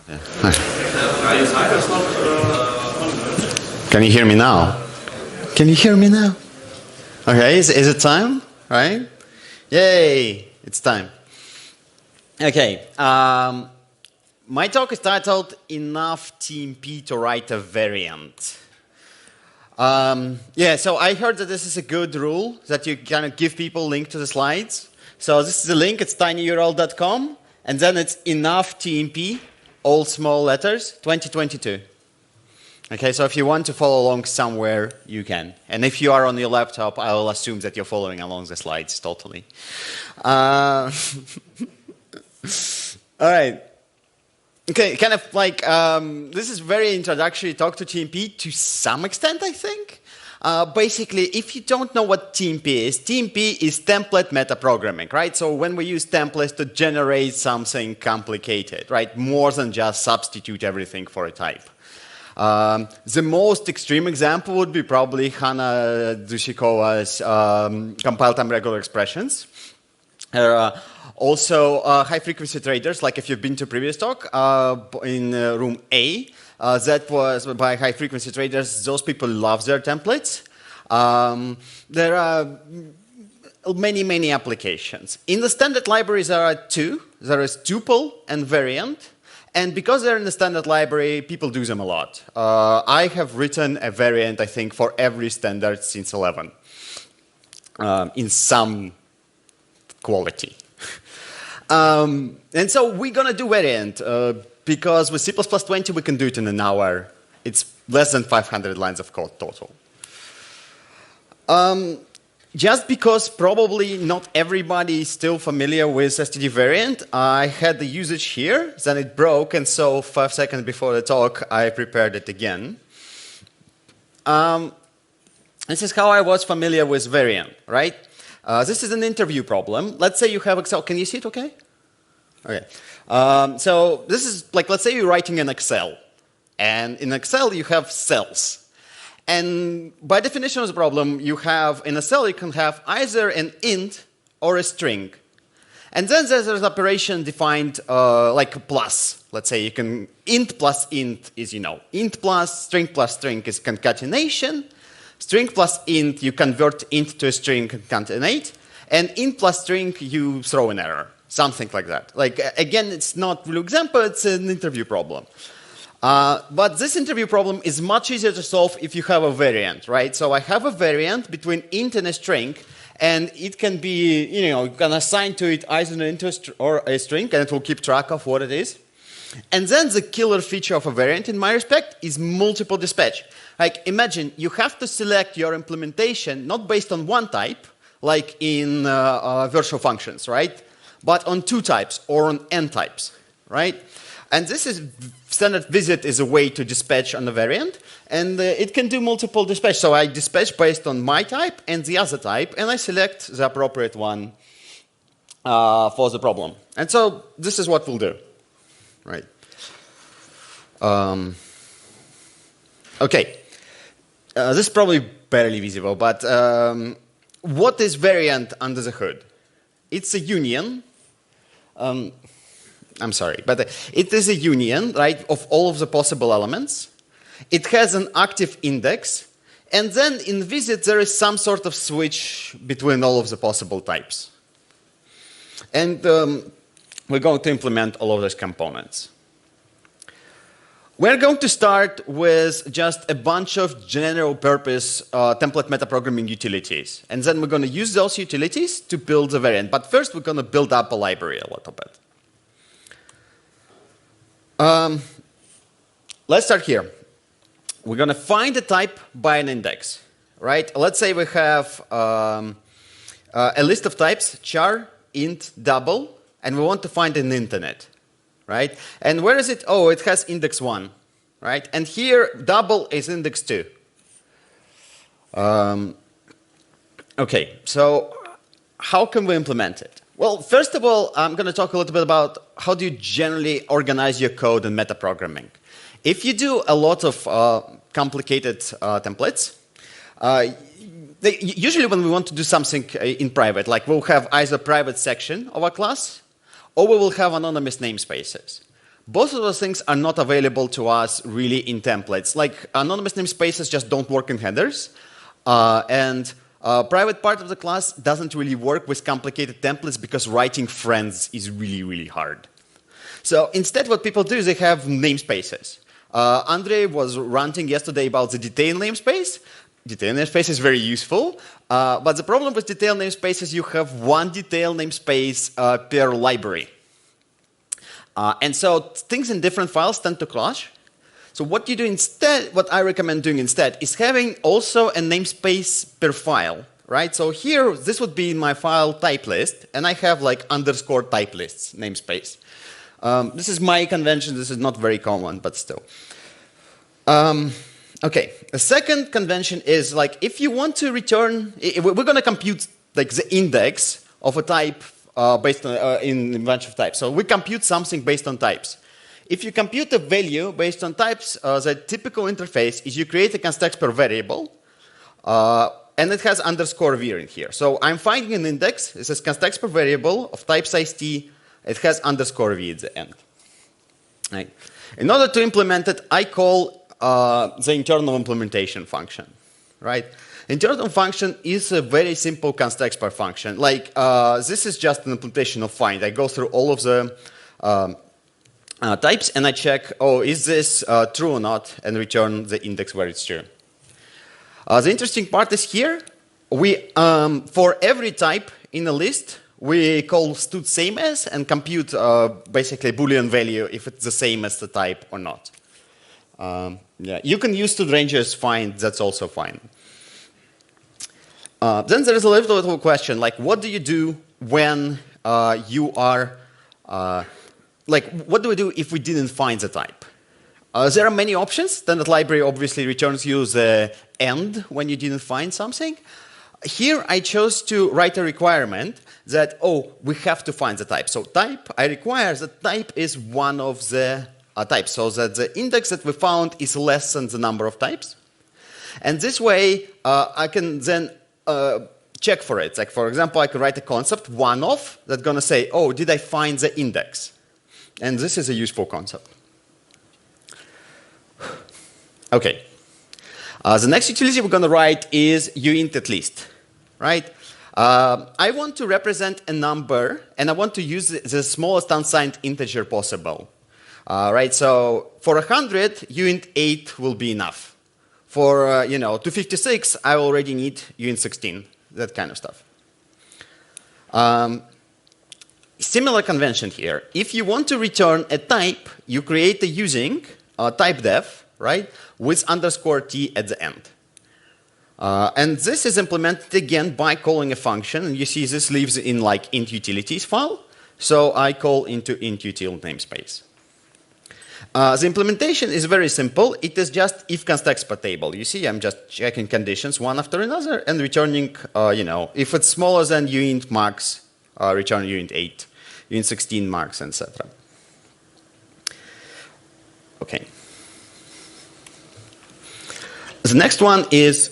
Yeah. Can you hear me now? Can you hear me now? Okay, is it time? Right? Yay, it's time. Okay, my talk is titled Enough TMP to Write a Variant. Yeah, so I heard that this is a good rule, that you kind of give people a link to the slides. So this is the link, it's tinyurl.com, and then it's enough TMP, all small letters, 2022. Okay, so if you want to follow along somewhere, you can. And if you are on your laptop, I will assume that you're following along the slides totally. All right. Okay, kind of like, this is very introductory talk to TMP to some extent, I think. Basically, if you don't know what TMP is Tempate Meta Programming, right? So when we use templates to generate something complicated, right? More than just substitute everything for a type. The most extreme example would be probably Hanna Dushikova's compile-time regular expressions. Also, high-frequency traders, like if you've been to previous talk in room A, that was by high-frequency traders. Those people love their templates. There are many, many applications. In the standard libraries, there are two. There is tuple and variant. And because they're in the standard library, people do them a lot. I have written a variant, I think, for every standard since 11, in some quality. And so we're going to do variant, because with C++20 we can do it in an hour. It's less than 500 lines of code total. Just because probably not everybody is still familiar with std variant, I had the usage here, then it broke, and so 5 seconds before the talk, I prepared it again. This is how I was familiar with variant, right? This is an interview problem. Let's say you have Excel. Can you see it okay? Okay. So this is like, let's say you're writing in Excel. And in Excel, you have cells. And by definition of the problem, you have, in a cell, you can have either an int or a string. And then there's an operation defined like a plus. Let's say you can, int plus int is, int plus string is concatenation. String plus int, you convert int to a string, concatenate. And int plus string, you throw an error. Something like that. Like, again, it's not a real example, it's an interview problem. But this interview problem is much easier to solve if you have a variant, right? So I have a variant between int and a string, and it can be, you can assign to it either an int or a string, and it will keep track of what it is. And then the killer feature of a variant, in my respect, is multiple dispatch. Like, imagine you have to select your implementation not based on one type, like in virtual functions, right? But on two types or on n types, right? And this is standard visit is a way to dispatch on a variant, and it can do multiple dispatch. So I dispatch based on my type and the other type, and I select the appropriate one for the problem. And so this is what we'll do, right? Okay, this is probably barely visible, but what is variant under the hood? It's a union. I'm sorry, but it is a union, right, of all of the possible elements. It has an active index, and then in visit there is some sort of switch between all of the possible types. And we're going to implement all of those components. We're going to start with just a bunch of general purpose template meta programming utilities. And then we're going to use those utilities to build the variant. But first we're going to build up a library a little bit. Let's start here. We're going to find a type by an index, right? Let's say we have a list of types, char, int, double, and we want to find an int in it, right? And where is it? Oh, it has index 1, right? And here, double is index 2. Okay, so how can we implement it? Well, first of all, I'm going to talk a little bit about how do you generally organize your code in metaprogramming. If you do a lot of complicated templates, usually when we want to do something in private, like we'll have either a private section of a class, or we will have anonymous namespaces. Both of those things are not available to us really in templates. Like anonymous namespaces just don't work in headers. And private part of the class doesn't really work with complicated templates because writing friends is really, really hard. So instead what people do is they have namespaces. Andre was ranting yesterday about the detail namespace. Detail namespace is very useful, but the problem with detail namespace is you have one detail namespace per library. And so things in different files tend to clash. So what you do instead, what I recommend doing instead, is having also a namespace per file, right? So here, this would be in my file type list, and I have like underscore type lists namespace. This is my convention. This is not very common, but still. Okay, the second convention is like if you want to return, we're going to compute like the index of a type based on in a bunch of types. So we compute something based on types. If you compute a value based on types, the typical interface is you create a constexpr variable, and it has underscore var in here. So I'm finding an index. This is constexpr variable of type size t. It has underscore v at the end. Right. In order to implement it, I call the internal implementation function. Right. Internal function is a very simple constexpr function. Like this is just an implementation of find. I go through all of the types and I check, oh, is this true or not, and return the index where it's true. The interesting part is here, we for every type in a list, we call stud same as and compute basically Boolean value if it's the same as the type or not. Yeah, you can use stud rangers find, that's also fine. Then there is a little question, like what do you do when you are like, what do we do if we didn't find the type? There are many options. Standard library obviously returns you the end when you didn't find something. Here I chose to write a requirement that, oh, we have to find the type. So type, I require that type is one of the types, so that the index that we found is less than the number of types. And this way, I can then check for it. Like, for example, I could write a concept, one of, that's going to say, oh, did I find the index? And this is a useful concept. Okay. The next utility we're going to write is uint at least, right? I want to represent a number, and I want to use the smallest unsigned integer possible. Right? So for 100, uint 8 will be enough. For 256, I already need uint 16, that kind of stuff. Similar convention here. If you want to return a type, you create a using type def, right, with underscore t at the end. And this is implemented again by calling a function. And you see this lives in like int utilities file. So I call into int util namespace. The implementation is very simple. It is just if constexpr table. You see, I'm just checking conditions one after another and returning, if it's smaller than uint max, return uint 8, uint 16 max, etc. Okay. The next one is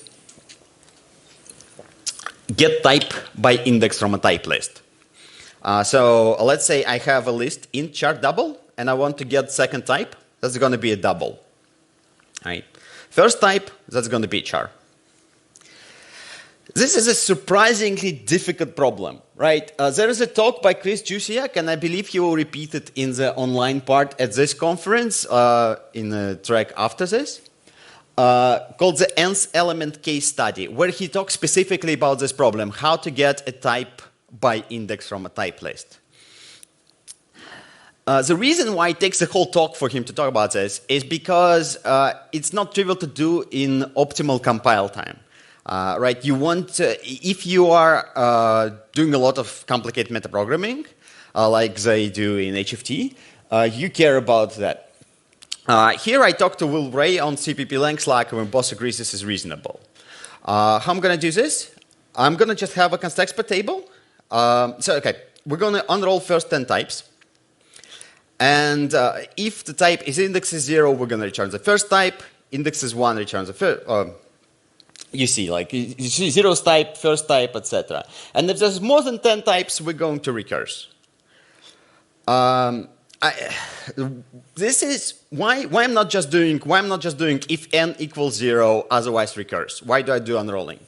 get type by index from a type list. So let's say I have a list int char double, and I want to get second type. That's going to be a double. Right. First type, that's going to be char. This is a surprisingly difficult problem, right? There is a talk by Chris Jusiak, and I believe he will repeat it in the online part at this conference, in the track after this, called the nth element case study, where he talks specifically about this problem, how to get a type by index from a type list. The reason why it takes a whole talk for him to talk about this is because it's not trivial to do in optimal compile time. Right, you want if you are doing a lot of complicated metaprogramming, like they do in HFT, you care about that. Here I talked to Will Ray on CPP Lang Slack, and we both agree this is reasonable. How I'm going to do this? I'm going to just have a constexpr table. Okay, we're going to unroll first 10 types. And if the type is index is 0, we're going to return the first type. Index is 1, returns the first. You see, like, you see zeros type, first type, etc. And if there's more than 10 types, we're going to recurse. this is why I'm not just doing if n equals 0, otherwise recurs. Why do I do unrolling?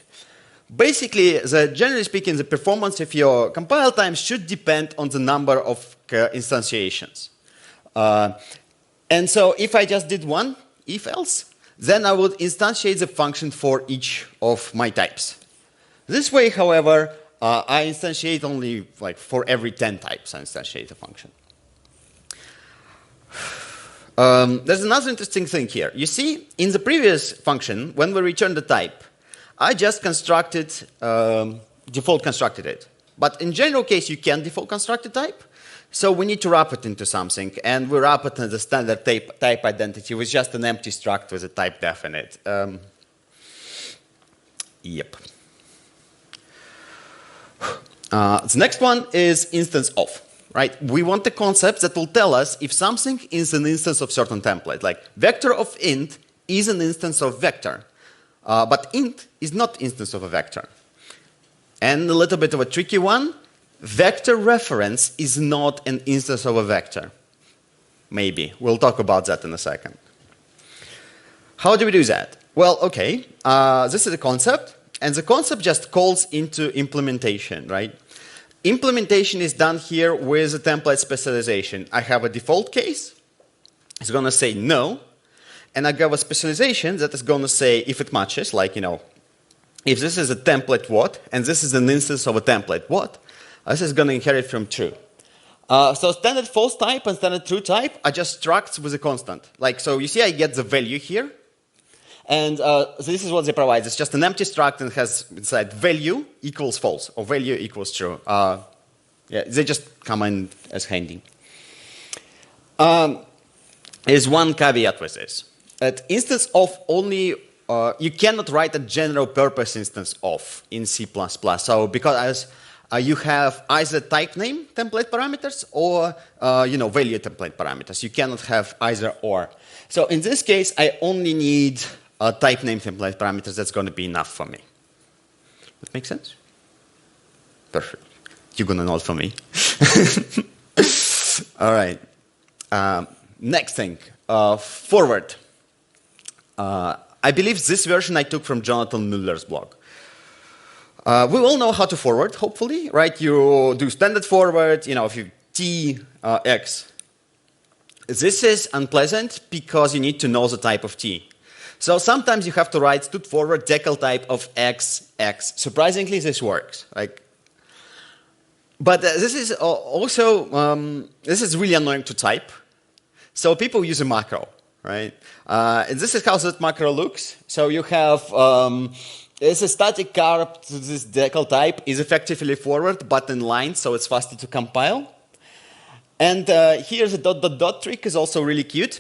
Basically, generally speaking, the performance of your compile time should depend on the number of instantiations. And so if I just did one if else, then I would instantiate the function for each of my types. This way, however, I instantiate only like for every 10 types I instantiate a function. There's another interesting thing here. You see, in the previous function, when we returned the type, I just constructed, default constructed it. But in general case, you can default construct a type. So we need to wrap it into something. And we wrap it in the standard type identity with just an empty struct with a type definite. Yep. The next one is instance of. Right? We want a concept that will tell us if something is an instance of certain template. Like vector of int is an instance of vector. But int is not instance of a vector. And a little bit of a tricky one, vector reference is not an instance of a vector. Maybe. We'll talk about that in a second. How do we do that? Well, okay, this is a concept, and the concept just calls into implementation, right? Implementation is done here with a template specialization. I have a default case. It's going to say no. And I have a specialization that is going to say if it matches, like, you know, if this is a template what, and this is an instance of a template what, this is going to inherit from true. So standard false type and standard true type are just structs with a constant. Like, so you see I get the value here. And so this is what they provide. It's just an empty struct and has inside value equals false or value equals true. Yeah, they just come in as handy. There's one caveat with this. At instance of only, you cannot write a general purpose instance of in C++. So because you have either type name template parameters or you know, value template parameters. You cannot have either or. So in this case, I only need type name template parameters. That's going to be enough for me. That makes sense? Perfect. You're going to nod for me. All right. Next thing, forward. I believe this version I took from Jonathan Muller's blog. We all know how to forward, hopefully, right? You do standard forward, you know, if you t x. This is unpleasant because you need to know the type of t. So sometimes you have to write std forward decal type of x, x. Surprisingly, this works. Like, but this is also, this is really annoying to type. So people use a macro, right? And this is how that macro looks. So you have, it's a static carp to this decal type is effectively forward, but in line, so it's faster to compile. And here's a dot, dot, dot trick is also really cute.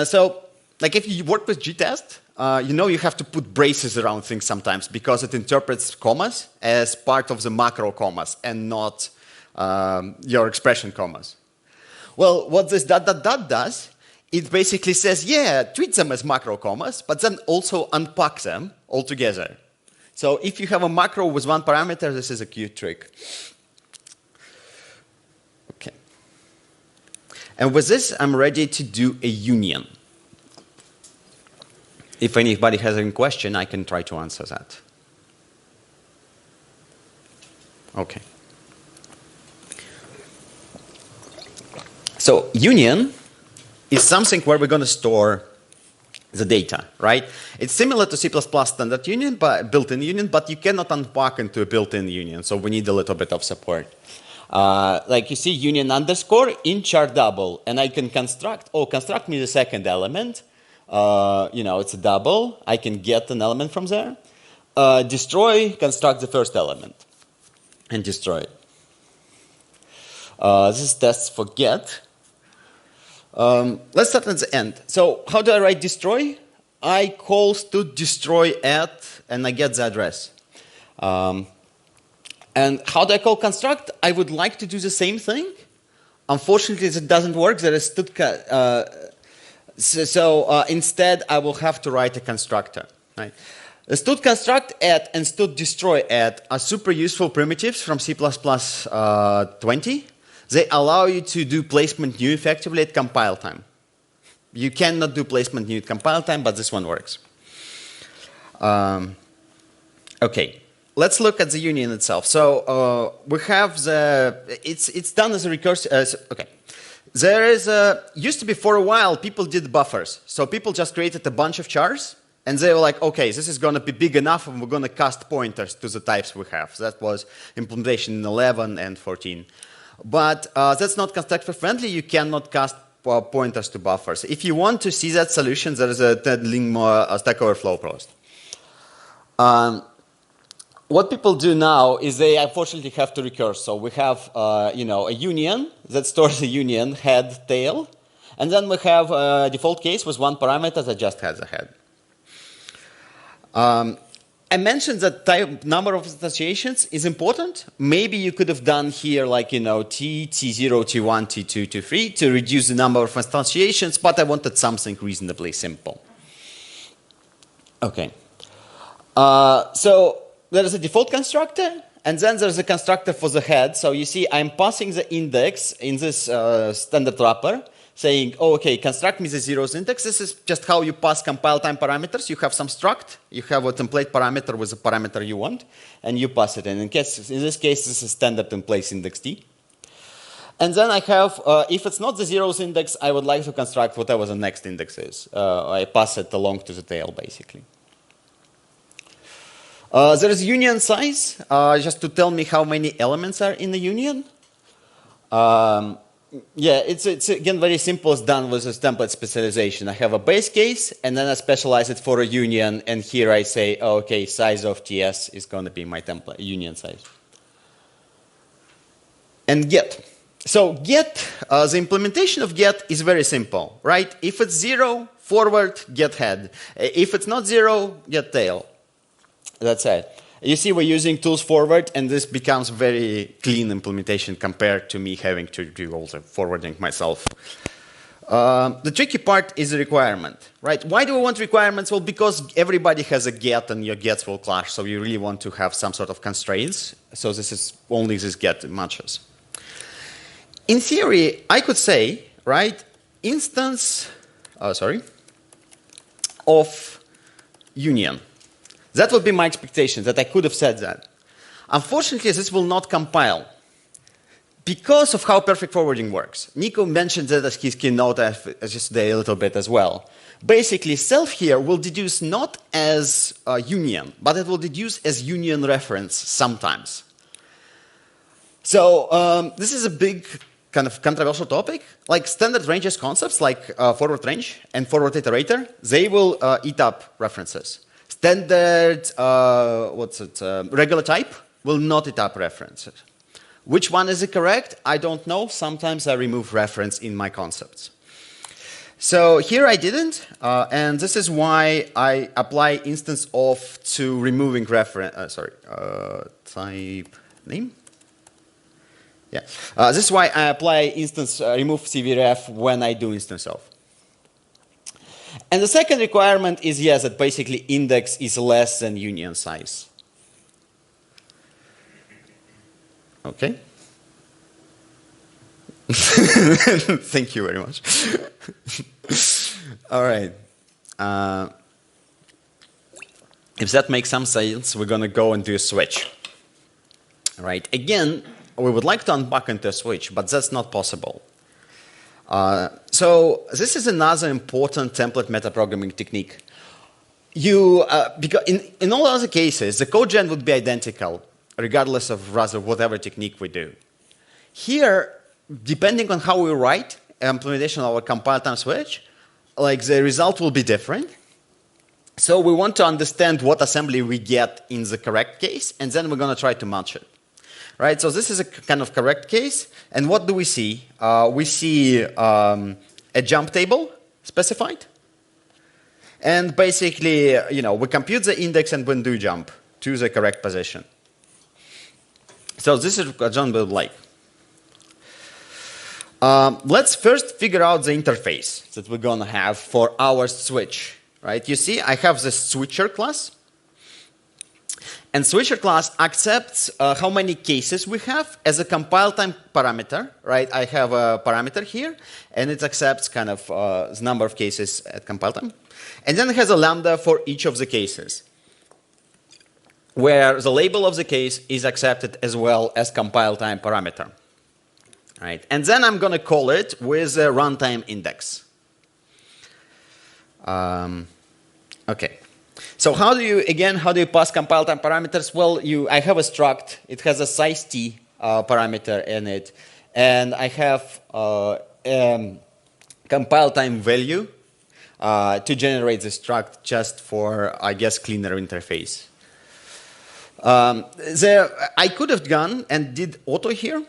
So like if you work with gtest, you know you have to put braces around things sometimes because it interprets commas as part of the macro commas and not your expression commas. Well, what this dot, dot, dot does, it basically says, yeah, treat them as macro commas, but then also unpack them all together. So if you have a macro with one parameter, this is a cute trick. Okay. And with this, I'm ready to do a union. If anybody has any question, I can try to answer that. Okay. So union is something where we're going to store the data, right? It's similar to C++ standard union, but built-in union, but you cannot unpack into a built-in union, so we need a little bit of support. Like you see, union underscore in char double, and I can construct, construct me the second element. You know, it's a double. I can get an element from there. Destroy, construct the first element, and destroy it. This is tests for get. Let's start at the end. So how do I write destroy? I call std destroy at, and I get the address. And how do I call construct? I would like to do the same thing. Unfortunately, it doesn't work. There is std. Instead, I will have to write a constructor. Right? The std construct at and std destroy at are super useful primitives from C++ 20. they allow you to do placement new effectively at compile time. You cannot do placement new at compile time, but this one works. Okay, let's look at the union itself. So we have it's done as a recursive. Okay, there is used to be for a while people did buffers. So people just created a bunch of chars, and they were like, okay, this is going to be big enough, and we're going to cast pointers to the types we have. So that was implementation in 11 and 14. But that's not constexpr friendly. You cannot cast pointers to buffers. If you want to see that solution, there is a link Stack Overflow post. What people do now is they unfortunately have to recurse. So we have a union that stores a union, head, tail. And then we have a default case with one parameter that just has a head. I mentioned that number of associations is important. Maybe you could have done here like, T, T0, T1, T2, T3 to reduce the number of associations, but I wanted something reasonably simple. Okay. So there is a default constructor, and then there's a constructor for the head. So you see I'm passing the index in this standard wrapper, saying, oh, okay, construct me the zeros index. This is just how you pass compile time parameters. You have some struct, you have a template parameter with a parameter you want, and you pass it in. In this case, this is standard in place index t. And then I have, if it's not the zeros index, I would like to construct whatever the next index is. I pass it along to the tail, basically. There is union size, just to tell me how many elements are in the union. Yeah, it's again very simple. It's done with this template specialization. I have a base case, and then I specialize it for a union. And here I say, oh, okay, size of TS is going to be my template union size. And get. So get, the implementation of get is very simple, right? If it's 0, forward, get head. If it's not 0, get tail. That's it. You see we're using tools forward, and this becomes very clean implementation compared to me having to do all the forwarding myself. The tricky part is the requirement, right? Why do we want requirements? Well, because everybody has a get, and your gets will clash, so you really want to have some sort of constraints. So this is only this get matches. In theory, I could say, right, instance, of union. That would be my expectation, that I could have said that. Unfortunately, this will not compile because of how perfect forwarding works. Nico mentioned that as his keynote yesterday a little bit as well. Basically, self here will deduce not as a union, but it will deduce as union reference sometimes. So this is a big kind of controversial topic. Like standard ranges concepts like forward range and forward iterator, they will eat up references. Standard, regular type will not eat up references. Which one is it correct? I don't know. Sometimes I remove reference in my concepts. So here I didn't, and this is why I apply instance of to removing reference, type name. Yeah, this is why I apply instance remove cvref when I do instance of. And the second requirement is, yes, that basically index is less than union size. Okay. Thank you very much. All right. If that makes some sense, we're going to go and do a switch. All right. Again, we would like to unpack into a switch, but that's not possible. So this is another important template meta programming technique. Because in all other cases, the code gen would be identical, regardless of rather whatever technique we do. Here, depending on how we write implementation of our compile time switch, like the result will be different. So we want to understand what assembly we get in the correct case, and then we're going to try to match it. Right, so this is a kind of correct case, and what do we see? We see a jump table specified, and basically, we compute the index and then do jump to the correct position. So this is what John will like. Let's first figure out the interface that we're going to have for our switch. Right, you see, I have the switcher class. And switcher class accepts how many cases we have as a compile time parameter, right? I have a parameter here, and it accepts kind of the number of cases at compile time. And then it has a lambda for each of the cases, where the label of the case is accepted as well as compile time parameter, right? And then I'm going to call it with a runtime index. Okay. So how do you pass compile time parameters? Well, I have a struct. It has a size t parameter in it, and I have compile time value to generate the struct just for, I guess, cleaner interface. I could have gone and did auto here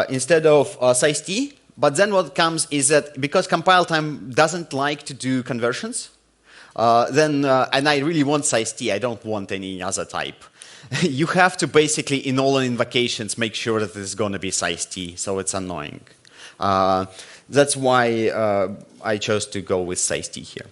instead of size t, but then what comes is that because compile time doesn't like to do conversions, and I really want size t, I don't want any other type. You have to basically, in all invocations, make sure that it's going to be size t, so it's annoying. That's why I chose to go with size t here.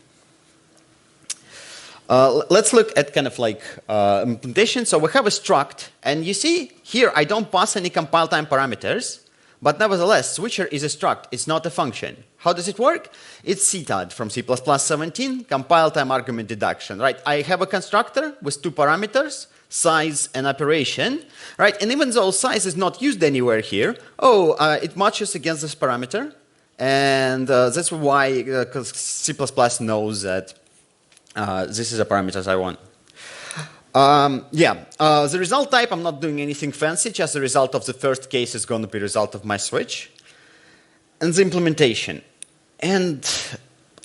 Let's look at kind of like implementation. So we have a struct, and you see here I don't pass any compile time parameters, but nevertheless, switcher is a struct. It's not a function. How does it work? It's CTAD from C++ 17, compile time argument deduction, right? I have a constructor with two parameters, size and operation, right? And even though size is not used anywhere here, it matches against this parameter, and that's why C++ knows that this is a parameter I want. The result type, I'm not doing anything fancy, just the result of the first case is going to be the result of my switch. And the implementation. And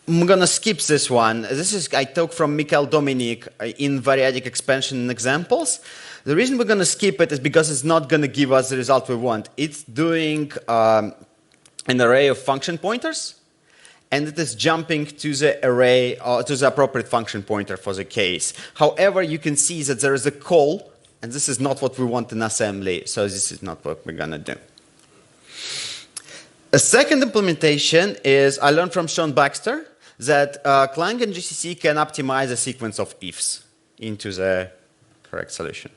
I'm going to skip this one. This is, I took from Mikhail Dominic in variadic expansion and examples. The reason we're going to skip it is because it's not going to give us the result we want. It's doing an array of function pointers, and it is jumping to the array, to the appropriate function pointer for the case. However, you can see that there is a call, and this is not what we want in assembly, so this is not what we're going to do. A second implementation is, I learned from Sean Baxter that Clang and GCC can optimize a sequence of ifs into the correct solution.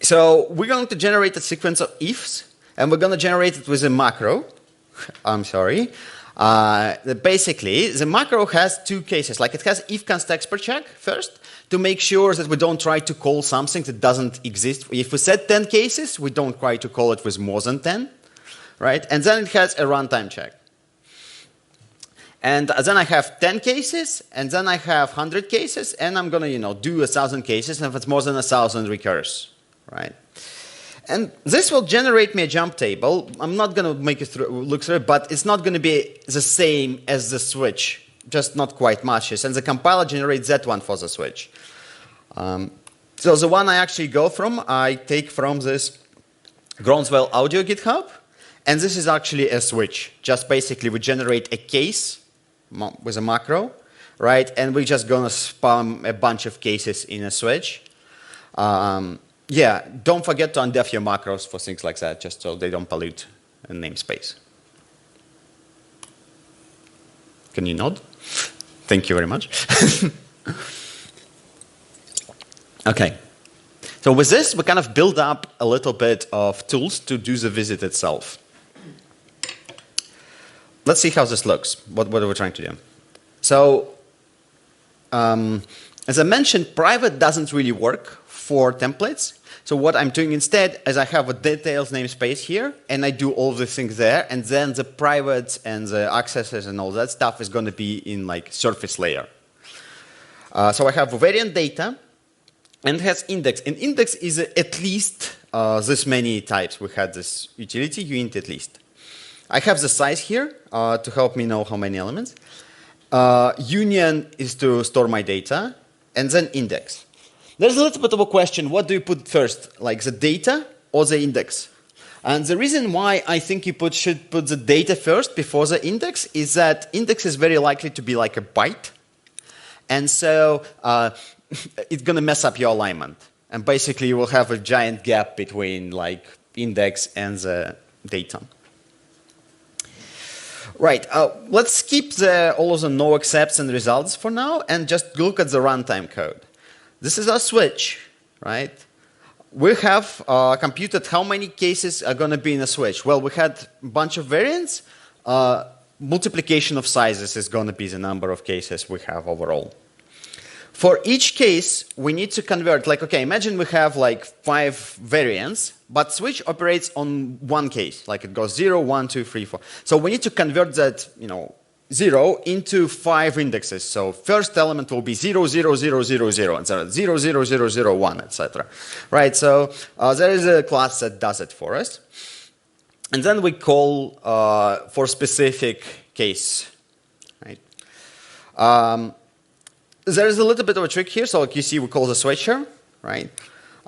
So we're going to generate a sequence of ifs, and we're going to generate it with a macro. I'm sorry. Basically, the macro has two cases. Like it has if constexpr check first to make sure that we don't try to call something that doesn't exist. If we set 10 cases, we don't try to call it with more than 10, right? And then it has a runtime check. And then I have 10 cases, and then I have 100 cases, and I'm going to, do 1,000 cases, and if it's more than 1,000, recurs, right? And this will generate me a jump table. I'm not going to make it look through it, but it's not going to be the same as the switch, just not quite matches. And the compiler generates that one for the switch. So the one I actually go from, I take from this Groundswell audio GitHub, and this is actually a switch. Just basically we generate a case with a macro, right? And we're just going to spam a bunch of cases in a switch. Yeah, don't forget to undef your macros for things like that, just so they don't pollute a namespace. Can you nod? Thank you very much. Okay. So with this, we kind of build up a little bit of tools to do the visit itself. Let's see how this looks. What are we trying to do? So, as I mentioned, private doesn't really work for templates. So what I'm doing instead is I have a details namespace here, and I do all the things there, and then the privates and the accesses and all that stuff is going to be in like surface layer. So I have variant data, and it has index. And index is at least this many types. We had this utility uint at least. I have the size here to help me know how many elements. Union is to store my data, and then index. There's a little bit of a question, what do you put first, like the data or the index? And the reason why I think you should put the data first before the index is that index is very likely to be like a byte. And so it's going to mess up your alignment. And basically you will have a giant gap between like index and the data. Right. Let's skip all of the noexcepts and results for now and just look at the runtime code. This is our switch, right? We have computed how many cases are going to be in a switch. Well, we had a bunch of variants. Multiplication of sizes is going to be the number of cases we have overall. For each case, we need to convert, like, okay, imagine we have like 5 variants, but switch operates on one case, like it goes 0, 1, 2, 3, 4. So we need to convert that, 0 into 5 indexes. So first element will be 0, 0, 0, 0, 0, and 0, 0, 0, 0, 0, 1, etc. Right, so there is a class that does it for us. And then we call for specific case, right? There is a little bit of a trick here. So like you see, we call the switcher, right?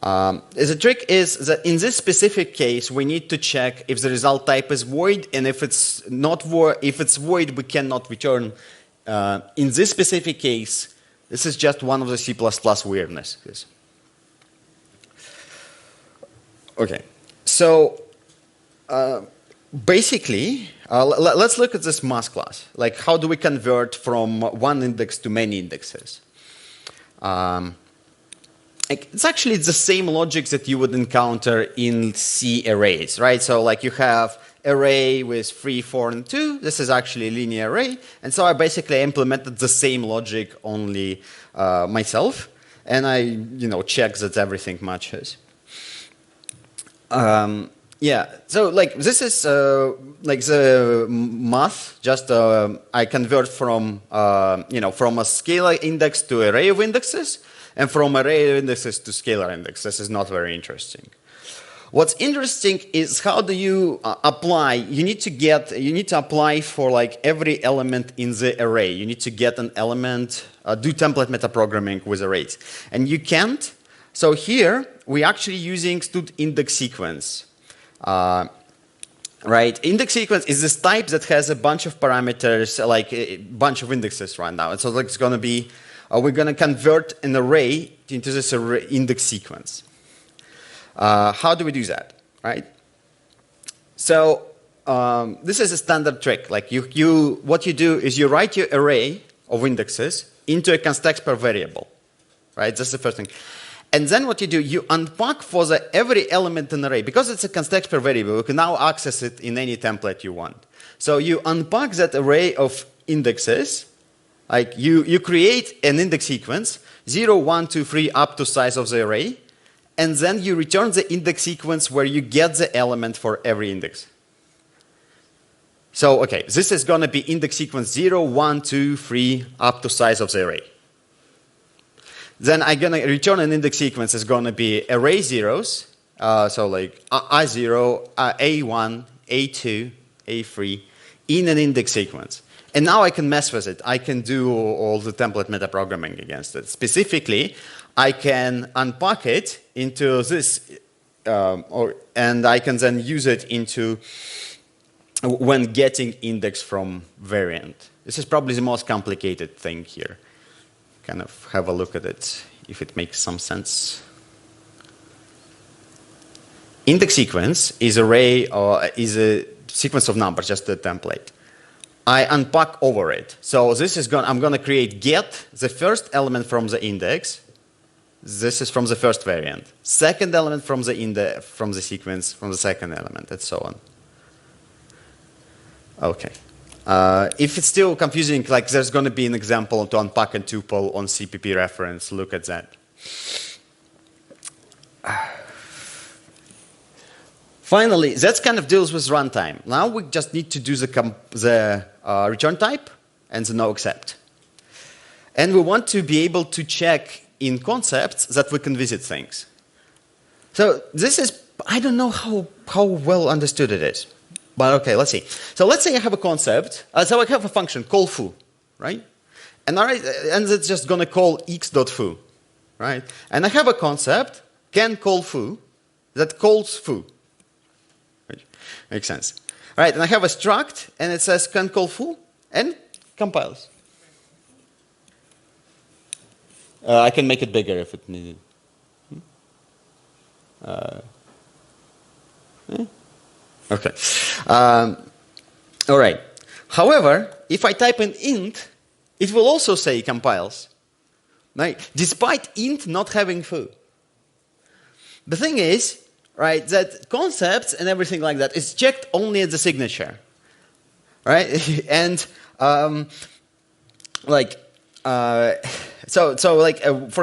The trick is that in this specific case, we need to check if the result type is void, and if it's not void, if it's void, we cannot return. In this specific case, this is just one of the C++ weirdnesses. Okay, so basically, let's look at this mass class. Like, how do we convert from one index to many indexes? It's actually the same logic that you would encounter in C arrays, right? So like you have array with 3, 4, and 2. This is actually a linear array. And so I basically implemented the same logic only myself. And I, check that everything matches. Yeah, so like this is like the math. Just I convert from from a scalar index to array of indexes, and from array of indexes to scalar index. This is not very interesting. What's interesting is how do you apply? You need to apply for like every element in the array. You need to get an element, do template meta programming with arrays, and you can't. So here we're actually using std index sequence. Right, index sequence is this type that has a bunch of parameters, like a bunch of indexes right now. And so it's going to be, we're going to convert an array into this array index sequence. How do we do that, right? So this is a standard trick. Like what you do is you write your array of indexes into a constexpr variable, right? That's the first thing. And then what you do, you unpack for every element in the array. Because it's a constexpr variable, you can now access it in any template you want. So you unpack that array of indexes. Like you create an index sequence, 0, 1, 2, 3, up to size of the array. And then you return the index sequence where you get the element for every index. So, okay, this is going to be index sequence 0, 1, 2, 3, up to size of the array. Then I'm going to return an index sequence is going to be array zeros. So like I0, A1, A2, A3 in an index sequence. And now I can mess with it. I can do all the template meta programming against it. Specifically, I can unpack it into this, and I can then use it into when getting index from variant. This is probably the most complicated thing here. Kind of have a look at it, if it makes some sense. Index sequence is array or is a sequence of numbers, just a template. I unpack over it. So this is I'm going to create get the first element from the index. This is from the first variant. Second element from the sequence from the second element, and so on. Okay. If it's still confusing, like there's going to be an example to unpack a tuple on CPP reference. Look at that. Finally, that kind of deals with runtime. Now we just need to do the return type and the noexcept. And we want to be able to check in concepts that we can visit things. So this is, I don't know how well understood it is. But okay, let's see. So let's say I have a concept. So I have a function call foo, right? And it's just going to call x.foo, right? And I have a concept can call foo that calls foo. Right? Makes sense, right? And I have a struct and it says can call foo and compiles. I can make it bigger if it needed. Okay. All right. However, if I type an int, it will also say compiles, right? Despite int not having foo. The thing is, right, that concepts and everything like that is checked only at the signature, right? And for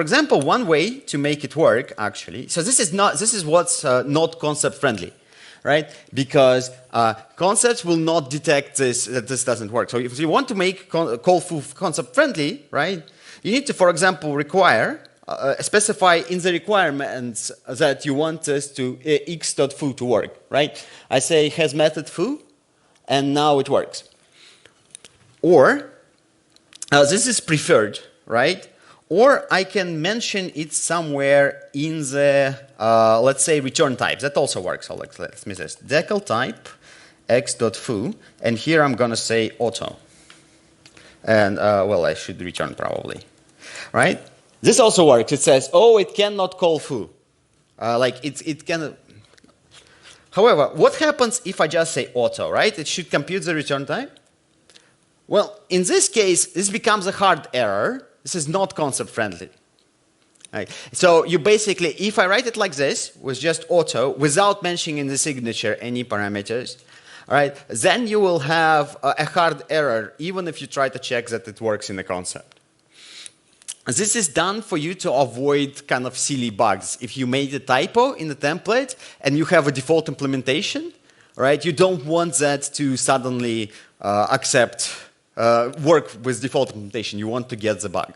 example, one way to make it work actually. So this is what's not concept friendly, right? Because concepts will not detect that this doesn't work. So if you want to make call foo concept friendly, right, you need to, for example, specify in the requirements that you want this to x.foo to work, right? I say has method foo, and now it works. Or this is preferred, right? Or I can mention it somewhere in the, let's say, return type. That also works. So let me say decal type x.foo, and here I'm going to say auto. And, well, I should return probably, right? This also works. It says, oh, it cannot call foo. It can. However, what happens if I just say auto, right? It should compute the return type. Well, in this case, this becomes a hard error. This is not concept friendly. Right. So you basically, if I write it like this, with just auto, without mentioning in the signature any parameters, all right, then you will have a hard error, even if you try to check that it works in the concept. This is done for you to avoid kind of silly bugs. If you made a typo in the template and you have a default implementation, right, you don't want that to suddenly work with default implementation. You want to get the bug.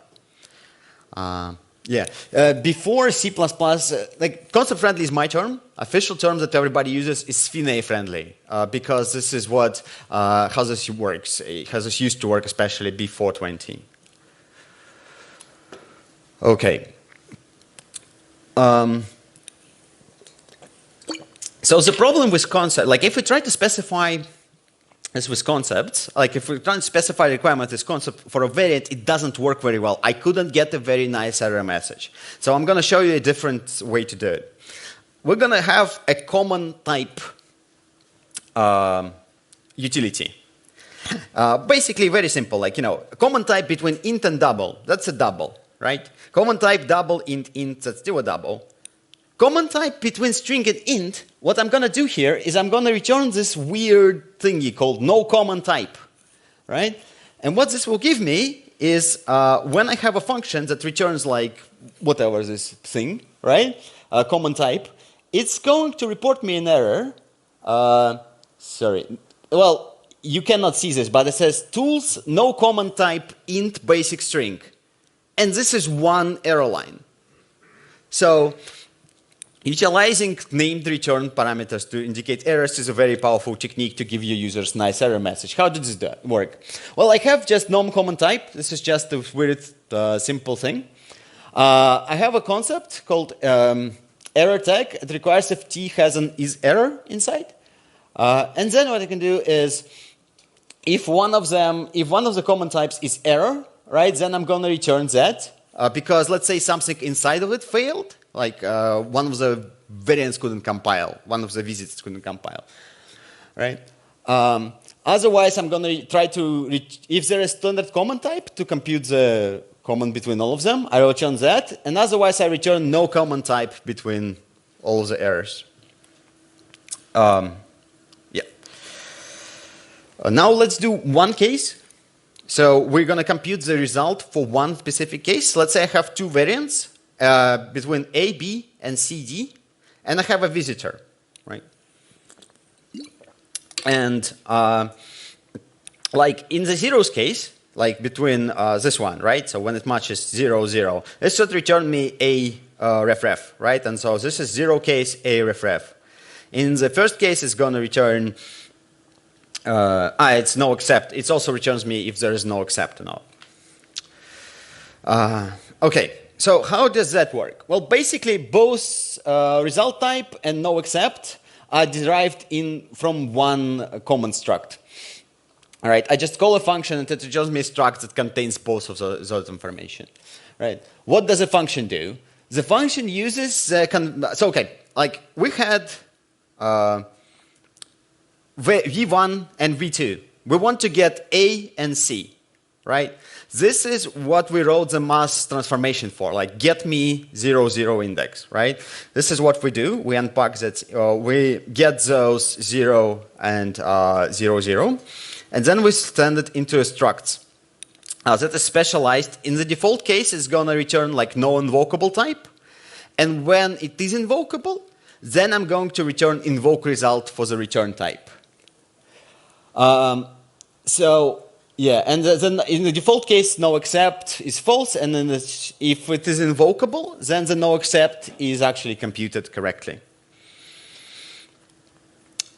Before C++, concept friendly is my term. Official term that everybody uses is sfinae friendly, because this is what how this works. How this used to work, especially before 20. Okay. So the problem with concept, like if we try to specify this with concepts, like if we try to specify a requirement as concept for a variant, it doesn't work very well. I couldn't get a very nice error message. So I'm going to show you a different way to do it. We're going to have a common type utility. Basically very simple, like, a common type between int and double, that's a double, right? Common type double int, that's still a double. Common type between string and int, what I'm going to do here is I'm going to return this weird thingy called no common type, right? And what this will give me is when I have a function that returns like whatever this thing, right? Common type, it's going to report me an error. Sorry. Well, you cannot see this, but it says tools no common type int basic string. And this is one error line. So utilizing named return parameters to indicate errors is a very powerful technique to give your users nice error message. How does this work? Well, I have just non-common type. This is just a weird, simple thing. I have a concept called error tag. It requires if t has an is error inside. And then what I can do is, if one of the common types is error, right, then I'm going to return that. Because let's say something inside of it failed, like one of the variants couldn't compile, one of the visits couldn't compile, right? Otherwise, I'm going to try to, if there is standard common type, to compute the common between all of them, I return that, and otherwise I return no common type between all of the errors. Now let's do one case. So we're going to compute the result for one specific case. Let's say I have two variants between A, B, and C, D, and I have a visitor, right? And like in the zeros case, like between this one, right? So when it matches 0, 0, it should return me A ref, right? And so this is 0 case A ref. In the first case, it's going to return it's noexcept. It also returns me if there is noexcept or not. Okay, so how does that work? Well, basically both result type and noexcept are derived from one common struct. All right, I just call a function and it returns me a struct that contains both of those information. Right? What does a function do? The function uses so okay, like we had V1 and V2. We want to get A and C, right? This is what we wrote the mass transformation for, like get me 0, 0 index, right? This is what we do. We unpack that, we get those 0 and 0, 0, and then we send it into a struct. That is specialized. In the default case, it's going to return like no invocable type. And when it is invocable, then I'm going to return invoke result for the return type. So yeah, and then in the default case, noexcept is false, and then if it is invocable, then the noexcept is actually computed correctly.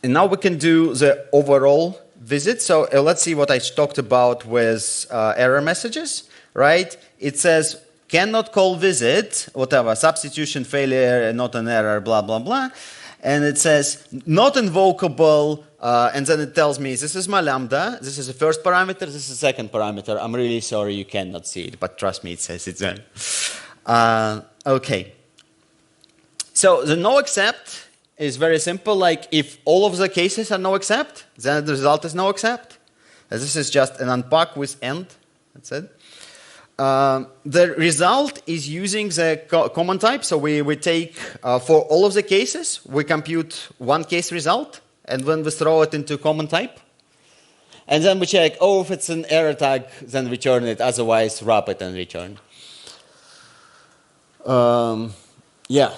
And now we can do the overall visit. So let's see what I talked about with error messages, right? It says cannot call visit, whatever, substitution failure, not an error, blah, blah, blah. And it says not invocable, and then it tells me this is my lambda, this is the first parameter, this is the second parameter. I'm really sorry you cannot see it, but trust me, it says it's there. Okay. So the noexcept is very simple. Like if all of the cases are noexcept, then the result is noexcept. This is just an unpack with end. That's it. The result is using the common type. So we take, for all of the cases, we compute one case result, and then we throw it into common type. And then we check, oh, if it's an error tag, then return it. Otherwise, wrap it and return. Yeah.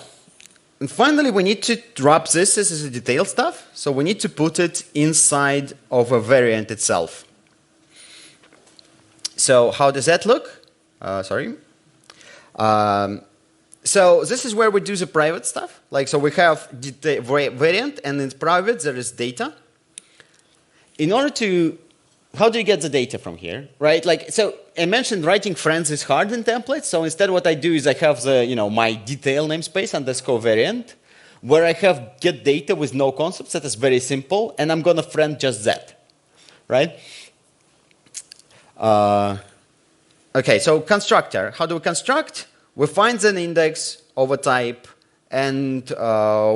And finally, we need to wrap this. This is the detail stuff. So we need to put it inside of a variant itself. So how does that look? So this is where we do the private stuff. Like, so we have variant, and in private there is data. In order to, how do you get the data from here, right? Like, so I mentioned writing friends is hard in templates. So instead, what I do is I have the, my detail namespace underscore variant, where I have get data with no concepts. That is very simple, and I'm gonna friend just that, right? Okay, so constructor. How do we construct? We find an index of a type, and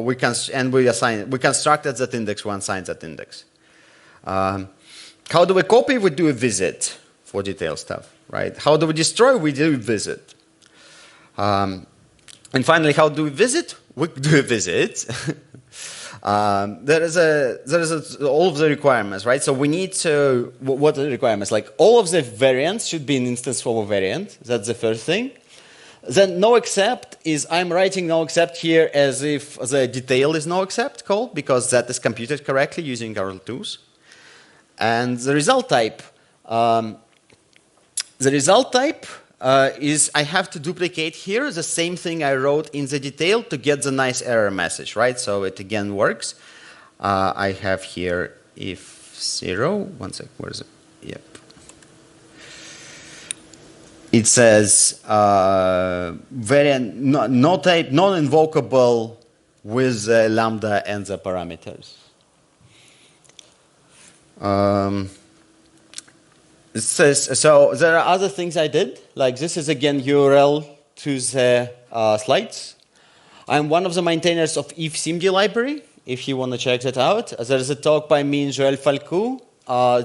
we constructed that index. We assign that index. How do we copy? We do a visit for detail stuff, right? How do we destroy? We do a visit. And finally, how do we visit? We do a visit. There is all of the requirements, right? So we need to, what are the requirements? Like all of the variants should be an instance of a variant. That's the first thing. Then noexcept is I'm writing noexcept here as if the detail is noexcept called, because that is computed correctly using our tools. And the result type. Is I have to duplicate here the same thing I wrote in the detail to get the nice error message, right? So it again works. I have here if 0, one sec, where is it? Yep. It says variant, no type, non-invocable with the lambda and the parameters. It says, so there are other things I did, like this is again URL to the slides. I'm one of the maintainers of ifsimd library, if you want to check that out. There's a talk by me and Joël Falcou.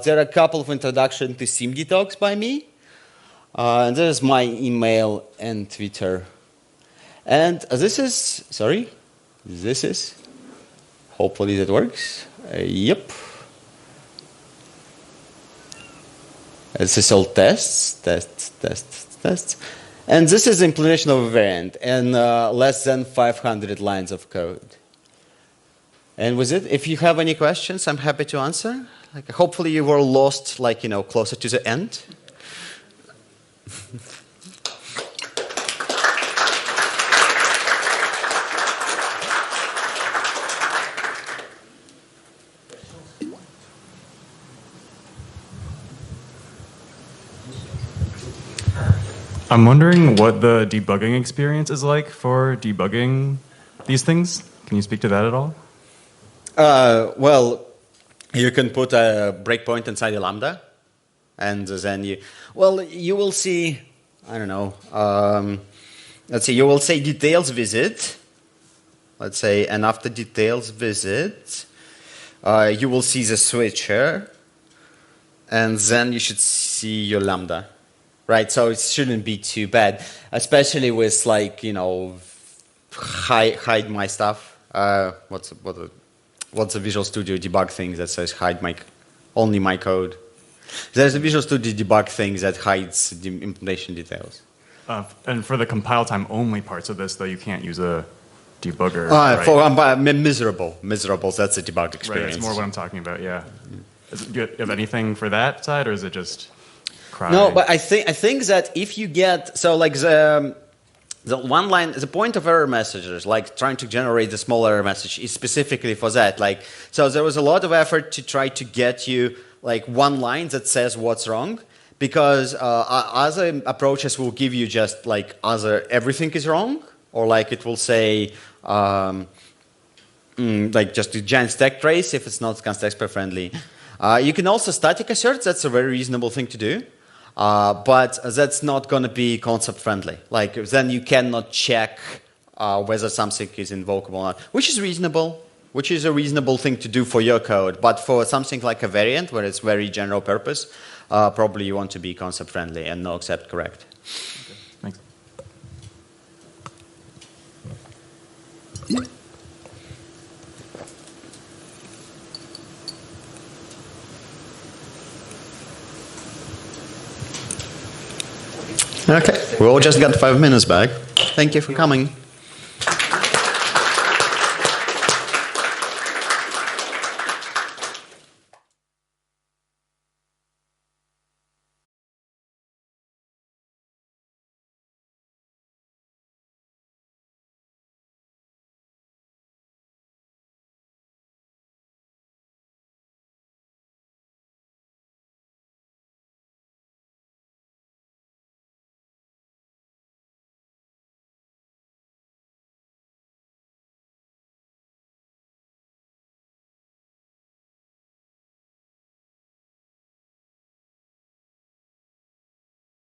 There are a couple of introduction to SIMD talks by me. And there's my email and Twitter. And this is, hopefully that works. Yep. This is all tests. And this is the implementation of a variant and less than 500 lines of code. And with it, if you have any questions, I'm happy to answer. Like, hopefully you were lost, like, closer to the end. I'm wondering what the debugging experience is like for debugging these things. Can you speak to that at all? Well, you can put a breakpoint inside a lambda, and then you will see, I don't know, let's see, you will say details visit, let's say, and after details visit, you will see the switcher, and then you should see your lambda, right? So it shouldn't be too bad, especially with like, hide my stuff. What's a Visual Studio debug thing that says hide only my code? There's a Visual Studio debug thing that hides the implementation details. And for the compile time only parts of this, though, you can't use a debugger. Right? For miserable. That's a debug experience. Right, it's more what I'm talking about. Yeah. Do you have anything for that side, or is it just cry? No, but I think that if you get the one line, the point of error messages, like trying to generate the small error message, is specifically for that. So there was a lot of effort to try to get you like one line that says what's wrong, because other approaches will give you just like everything is wrong, or like it will say like just a giant stack trace if it's not constexpr friendly. You can also static assert. That's a very reasonable thing to do. But that's not going to be concept friendly. Like then you cannot check whether something is invocable or not, which is reasonable, which is a reasonable thing to do for your code. But for something like a variant where it's very general purpose, probably you want to be concept friendly and noexcept correct. Okay, thanks. Okay, we all just got 5 minutes back. Thank you for coming.